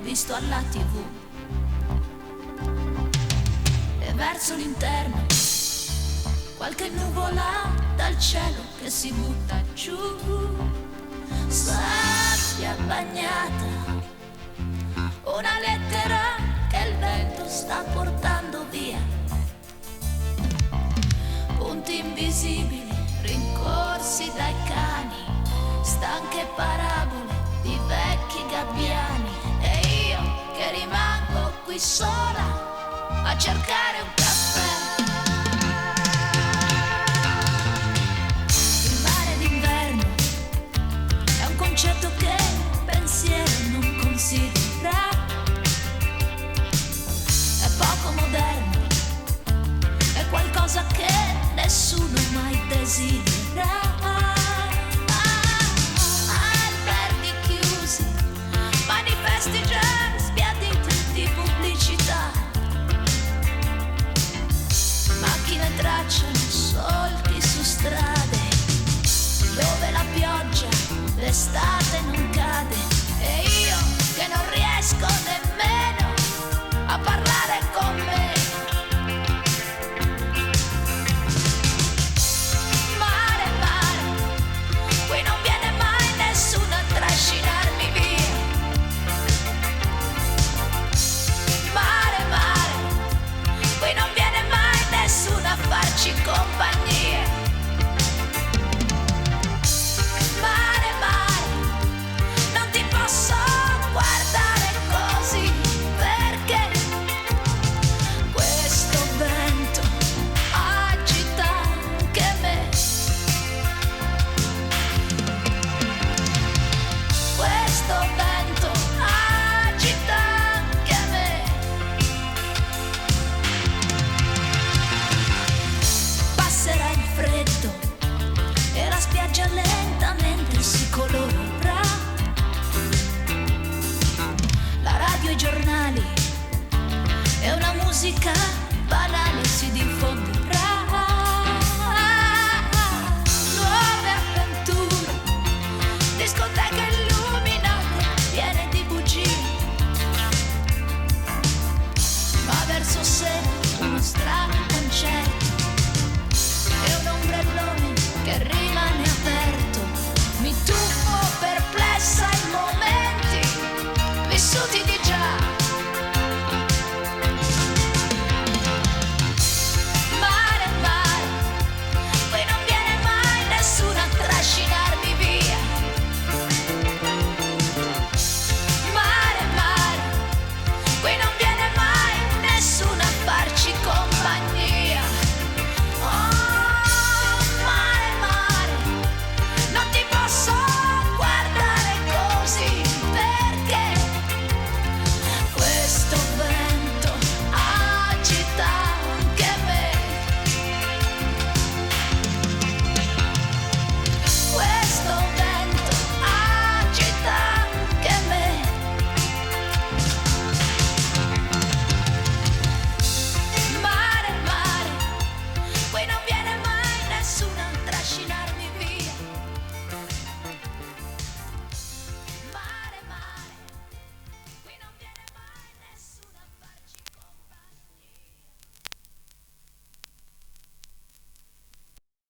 visto alla TV. E verso l'interno qualche nuvola dal cielo che si butta giù, sabbia bagnata, una lettera che il vento sta portando via, punti invisibili rincorsi dai cani, stanche parabole di vecchi gabbiani, e io che rimango qui sola a cercare un caffè. Il mare d'inverno è un concetto che il pensiero non considera, è poco moderno, è qualcosa che nessuno mai desidera. Alberghi chiusi, manifesti già sbiaditi di pubblicità, macchine tracciano solchi su strade dove la pioggia d'estate non cade, e io che non riesco nemmeno a parlare con me. Mare, mare, qui non viene mai nessuno a trascinarmi via. Mare, mare, qui non viene mai nessuno a farci compagnia. Mare, mare, non ti posso guardare così, perché questo vento agita anche me. Questo vento agita anche me. Passerà il freddo e la spiaggia lentamente si colorerà. La radio e i giornali e una musica banale si diffonderà. Nuove avventure, discoteche illuminate, piene di bugie, ma verso sé uno strano